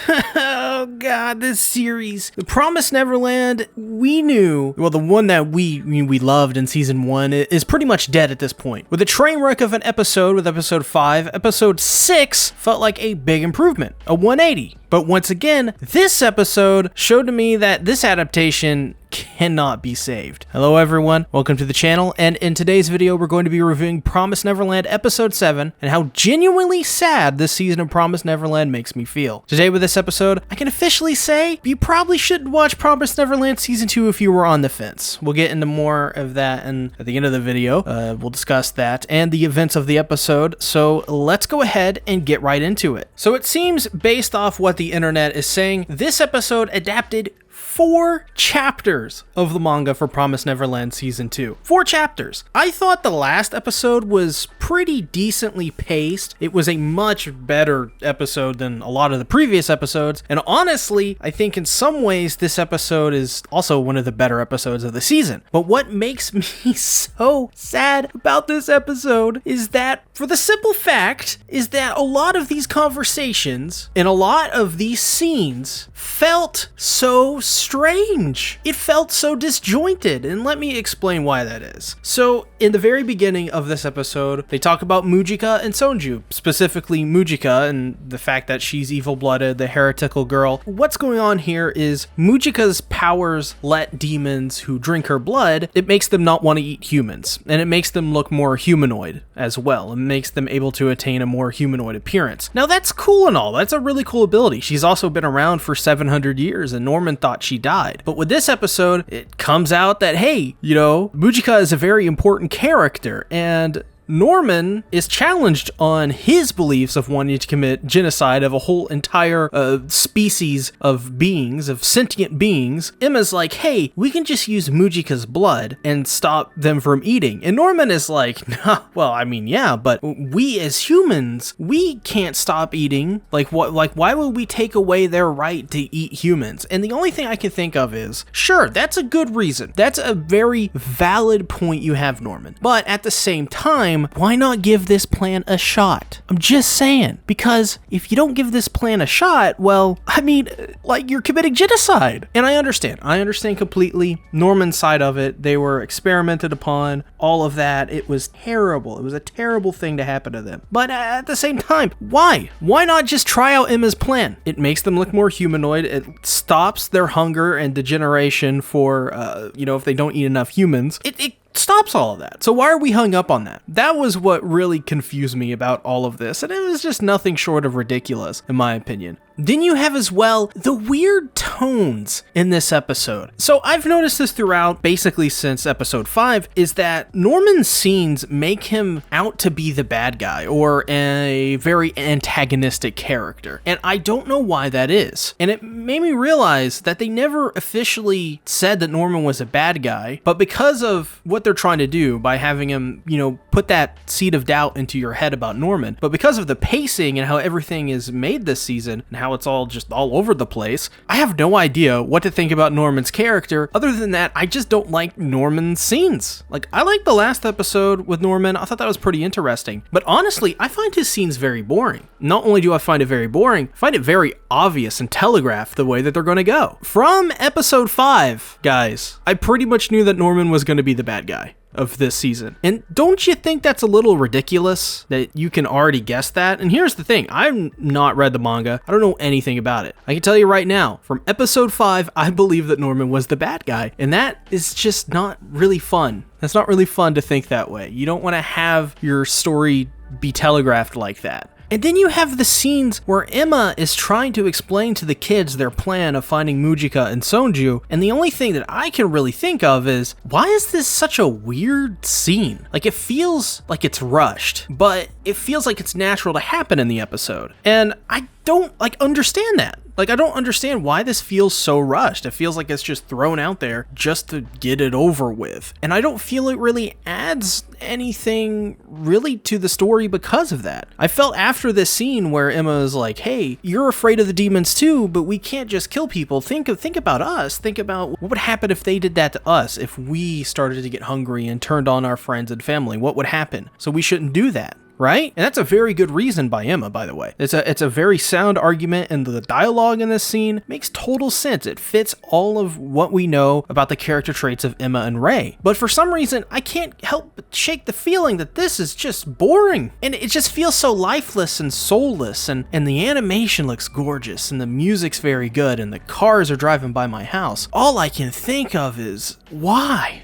Oh god, this series. The Promised Neverland, we knew, well, the one that we loved in season 1 is pretty much dead at this point. With a train wreck of an episode with episode 5, episode 6 felt like a big improvement, a 180. But once again, this episode showed to me that this adaptation cannot be saved. Hello everyone, welcome to the channel, and in today's video we're going to be reviewing Promised Neverland episode 7 and how genuinely sad this season of Promised Neverland makes me feel. Today with this episode, I can officially say you probably shouldn't watch Promised Neverland season 2 if you were on the fence. We'll get into more of that and at the end of the video. We'll discuss that and the events of the episode, so let's go ahead and get right into it. So it seems, based off what the internet is saying, this episode adapted 4 chapters of the manga for Promised Neverland Season 2. 4 chapters. I thought the last episode was pretty decently paced. It was a much better episode than a lot of the previous episodes, and honestly, I think in some ways this episode is also one of the better episodes of the season. But what makes me so sad about this episode is that, for the simple fact, is that a lot of these conversations and a lot of these scenes felt so strange. It felt so disjointed, and let me explain why that is. So, in the very beginning of this episode, they talk about Mujika and Sonju, specifically Mujika and the fact that she's evil-blooded, the heretical girl. What's going on here is Mujika's powers let demons who drink her blood, it makes them not want to eat humans, and it makes them look more humanoid as well, and makes them able to attain a more humanoid appearance. Now that's cool and all, that's a really cool ability. She's also been around for 700 years, and Norman thought she died. But with this episode, it comes out that, hey, you know, Mujika is a very important character, and Norman is challenged on his beliefs of wanting to commit genocide of a whole entire species of beings, of sentient beings. Emma's like, hey, we can just use Mujika's blood and stop them from eating. And Norman is like, nah, well, I mean, yeah, but we as humans, we can't stop eating. Like, what? Like, why would we take away their right to eat humans? And the only thing I can think of is, sure, that's a good reason. That's a very valid point you have, Norman. But at the same time, why not give this plan a shot? I'm just saying, because if you don't give this plan a shot, well, I mean, like, you're committing genocide. And I understand completely Norman's side of it. They were experimented upon, all of that. It was terrible. It was a terrible thing to happen to them. But at the same time, why? Why not just try out Emma's plan? It makes them look more humanoid. It stops their hunger and degeneration for, you know, if they don't eat enough humans. It stops all of that. So why are we hung up on that? That was what really confused me about all of this, and it was just nothing short of ridiculous, in my opinion. Then you have as well the weird tones in this episode. So I've noticed this throughout, basically since episode 5, is that Norman's scenes make him out to be the bad guy or a very antagonistic character. And I don't know why that is. And it made me realize that they never officially said that Norman was a bad guy, but because of what they're trying to do by having him, you know, put that seed of doubt into your head about Norman, but because of the pacing and how everything is made this season and how it's all just all over the place, I have no idea what to think about Norman's character. Other than that, I just don't like Norman's scenes. Like, I liked the last episode with Norman. I thought that was pretty interesting. But honestly, I find his scenes very boring. Not only do I find it very boring, I find it very obvious and telegraphed the way that they're going to go. From episode 5, guys, I pretty much knew that Norman was going to be the bad guy of this season. And don't you think that's a little ridiculous that you can already guess that? And here's the thing, I've not read the manga. I don't know anything about it. I can tell you right now, from episode 5, I believe that Norman was the bad guy. And that is just not really fun. That's not really fun to think that way. You don't want to have your story be telegraphed like that. And then you have the scenes where Emma is trying to explain to the kids their plan of finding Mujika and Sonju, and the only thing that I can really think of is, why is this such a weird scene? Like, it feels like it's rushed, but it feels like it's natural to happen in the episode. And I don't, understand that. Like, I don't understand why this feels so rushed. It feels like it's just thrown out there just to get it over with. And I don't feel it really adds anything really to the story because of that. I felt after this scene where Emma is like, hey, you're afraid of the demons too, but we can't just kill people. Think about us. Think about what would happen if they did that to us, if we started to get hungry and turned on our friends and family. What would happen? So we shouldn't do that. right? And that's a very good reason by Emma, by the way. It's a very sound argument, and the dialogue in this scene makes total sense. It fits all of what we know about the character traits of Emma and Ray. But for some reason, I can't help but shake the feeling that this is just boring. And it just feels so lifeless and soulless, and the animation looks gorgeous, and the music's very good, and the cars are driving by my house. All I can think of is, why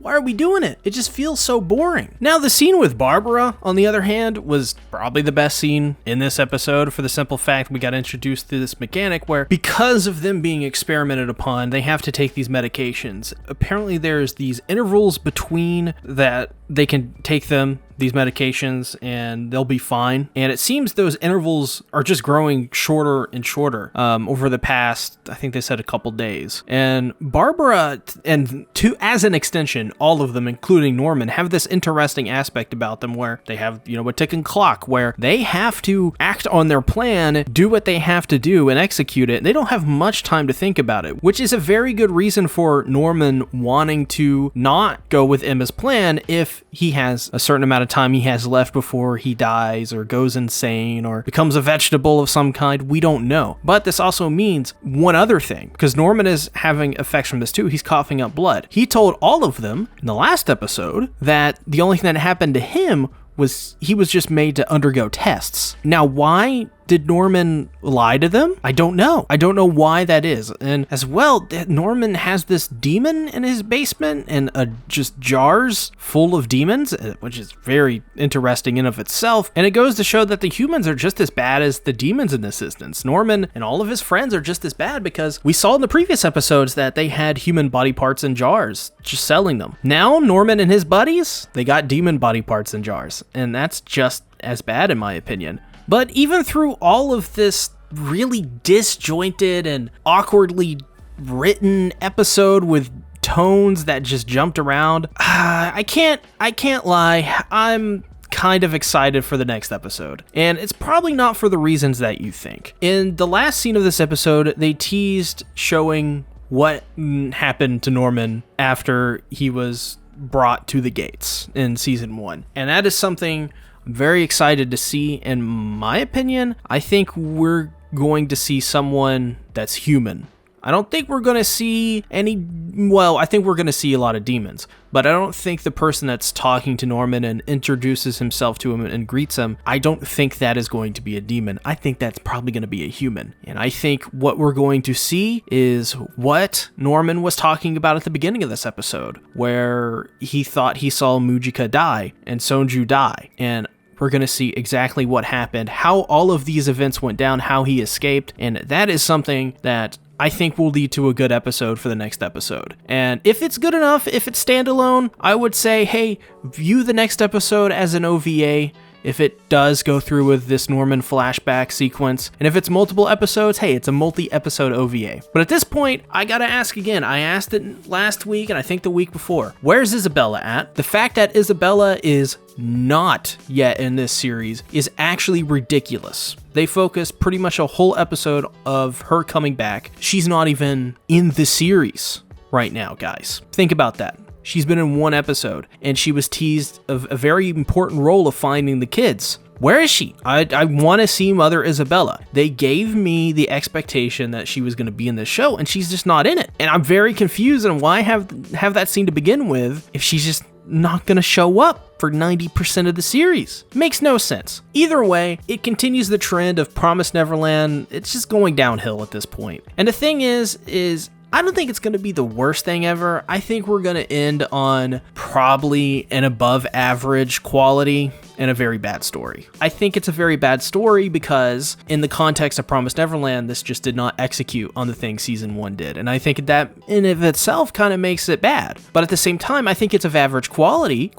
are we doing it? It just feels so boring. Now, the scene with Barbara, on the other hand, was probably the best scene in this episode, for the simple fact we got introduced to this mechanic where, because of them being experimented upon, they have to take these medications. Apparently there's these intervals between that they can take these medications, and they'll be fine. And it seems those intervals are just growing shorter and shorter over the past, I think they said, a couple days. And Barbara, and as an extension, all of them, including Norman, have this interesting aspect about them where they have, a ticking clock where they have to act on their plan, do what they have to do, and execute it. They don't have much time to think about it, which is a very good reason for Norman wanting to not go with Emma's plan if he has a certain amount of time he has left before he dies or goes insane or becomes a vegetable of some kind. We don't know. But this also means one other thing, because Norman is having effects from this too. He's coughing up blood. He told all of them in the last episode that the only thing that happened to him was he was just made to undergo tests. Now, why did Norman lie to them? I don't know. I don't know why that is. And as well, Norman has this demon in his basement and just jars full of demons, which is very interesting in of itself. And it goes to show that the humans are just as bad as the demons in this instance. Norman and all of his friends are just as bad because we saw in the previous episodes that they had human body parts in jars, just selling them. Now, Norman and his buddies, they got demon body parts in jars. And that's just as bad in my opinion. But even through all of this really disjointed and awkwardly written episode with tones that just jumped around, I can't lie, I'm kind of excited for the next episode. And it's probably not for the reasons that you think. In the last scene of this episode, they teased showing what happened to Norman after he was brought to the gates in season 1. And that is something I'm very excited to see. In my opinion, I think we're going to see someone that's human. I don't think we're going to see I think we're going to see a lot of demons, but I don't think the person that's talking to Norman and introduces himself to him and greets him, I don't think that is going to be a demon. I think that's probably going to be a human. And I think what we're going to see is what Norman was talking about at the beginning of this episode, where he thought he saw Mujika die and Sonju die. And we're going to see exactly what happened, how all of these events went down, how he escaped. And that is something that I think will lead to a good episode for the next episode. And if it's good enough, if it's standalone, I would say, hey, view the next episode as an OVA. If it does go through with this Norman flashback sequence, and if it's multiple episodes, hey, it's a multi-episode OVA. But at this point, I gotta ask again, I asked it last week and I think the week before, where's Isabella at? The fact that Isabella is not yet in this series is actually ridiculous. They focus pretty much a whole episode of her coming back. She's not even in the series right now, guys. Think about that. She's been in one episode, and she was teased of a very important role of finding the kids. Where is she? I want to see Mother Isabella. They gave me the expectation that she was going to be in this show, and she's just not in it. And I'm very confused on why have that scene to begin with if she's just not going to show up for 90% of the series. Makes no sense. Either way, it continues the trend of Promised Neverland. It's just going downhill at this point. And the thing is I don't think it's going to be the worst thing ever. I think we're going to end on probably an above average quality and a very bad story. I think it's a very bad story because in the context of Promised Neverland, this just did not execute on the things season 1 did. And I think that in of itself kind of makes it bad. But at the same time, I think it's of average quality.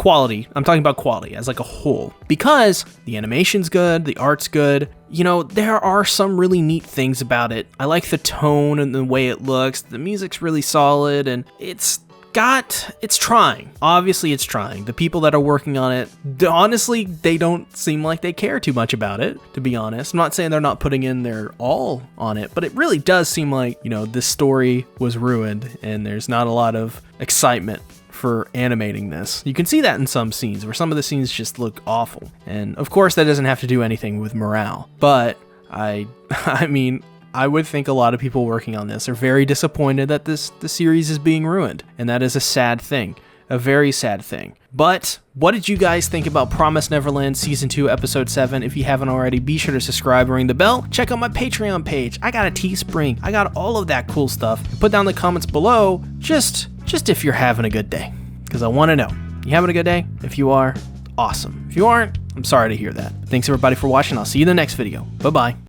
I'm talking about quality as like a whole, because the animation's good, the art's good. You know, there are some really neat things about it. I like the tone and the way it looks. The music's really solid, and it's trying. Obviously, it's trying. The people that are working on it, honestly, they don't seem like they care too much about it, to be honest. I'm not saying they're not putting in their all on it, but it really does seem like, this story was ruined, and there's not a lot of excitement for animating this. You can see that in some scenes where some of the scenes just look awful. And of course that doesn't have to do anything with morale, but I mean, I would think a lot of people working on this are very disappointed that the series is being ruined, and that is a sad thing. A very sad thing. But what did you guys think about Promised Neverland Season 2, Episode 7? If you haven't already, be sure to subscribe and ring the bell. Check out my Patreon page. I got a Teespring. I got all of that cool stuff. Put down the comments below, just if you're having a good day. Because I want to know. You having a good day? If you are, awesome. If you aren't, I'm sorry to hear that. Thanks everybody for watching. I'll see you in the next video. Bye-bye.